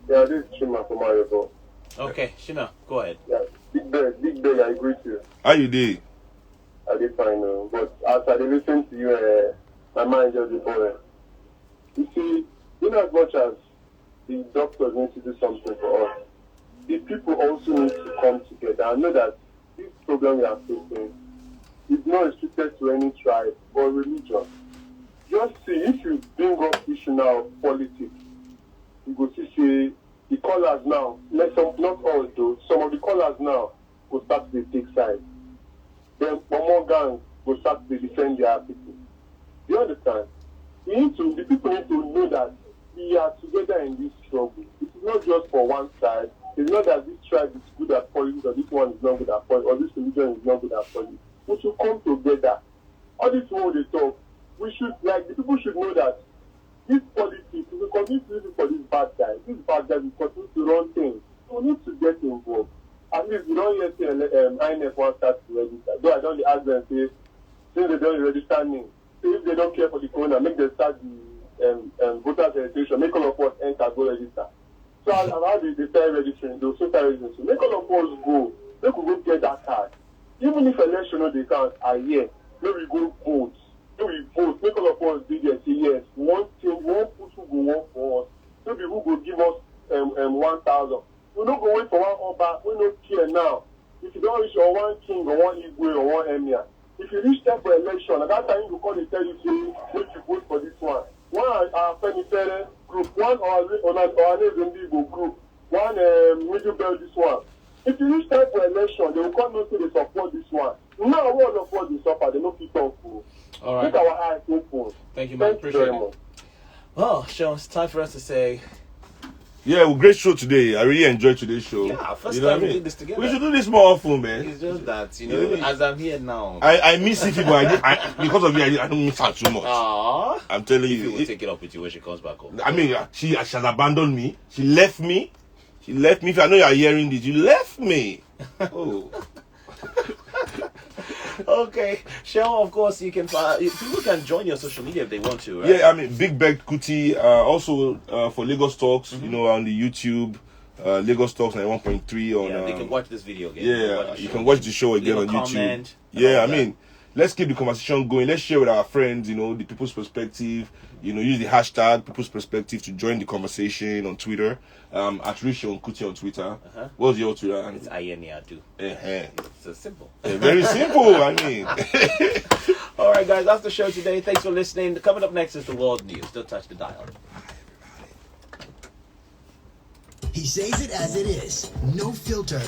this is Shima from Mariupol. Okay, Shima, go ahead. Yeah, big day, I agree to you. How you doing? I did fine, but as I listen to you, my mind just before. You see, in as much as the doctors need to do something for us, the people also need to come together. I know that this problem we are facing is not restricted to any tribe or religion. Just see, if you bring up issue now of politics, you go to see the callers now, not all though, some of the callers now will start to take sides. Then more gangs will start to defend their people. You understand? The people need to know that we are together in this struggle. It is not just for one side. It's not that this tribe is good at politics or this one is not good at politics or this religion is not good at politics. We should come together. All this more they talk, the people should know that this politics, if we continue to use it for this bad guy will continue to run things. So we need to get involved. At least we don't yet say INF wants start to register. Though I don't ask them, say, since they don't register me, if they don't care for the corona, make them start the voters registration, make all of us enter, go register. So how do they start registering? They'll start registering. So make all of us go. Make we go get that card. Even if election no they count are here, maybe we go vote. Maybe we vote. Make all of us be there. Say yes, one thing, one push who go work for us. Maybe who go give us 1,000. We don't go wait for one Oba. We don't care now. If you don't reach or one king or one Igwe or one emir, if you reach time for election, at that time you call and tell you say make you vote for this one. One our Fenifere group, one our Nezembigo group, one Middle Belt this one. If you reach time for election, they will come and say they support this one. Now all of us they suffer, they no fit talk. All right. Make our eyes open. Thank you, man. Appreciate it. Much. Well, Seun, it's time for us to say. Yeah, well, great show today. I really enjoyed today's show. Yeah, first time we did this together. We should do this more often, man. It's just that, as I'm here now. I miss Ify, but because of you, I don't miss her too much. Aww. I'm telling you. Ify will take it up with you when she comes back home. I mean, she has abandoned me. She left me. If I know you are hearing this, you left me. Oh. Okay, Seun, of course, you can. People can join your social media if they want to, right? Yeah, I mean, Big Beg Kuti. Also for Lagos Talks, on the YouTube, Lagos Talks 91.3 on. Yeah, they can watch this video again. Yeah, you can watch the show again on YouTube. Yeah, I mean, let's keep the conversation going. Let's share with our friends, the people's perspective. Use the hashtag people's perspective to join the conversation on Twitter. At Seunkuti on Twitter. What's your Twitter? It's Ayeniadu. It's simple. Very simple, I mean. All right, guys, that's the show today. Thanks for listening. Coming up next is the world news. Don't touch the dial. He says it as it is. No filter.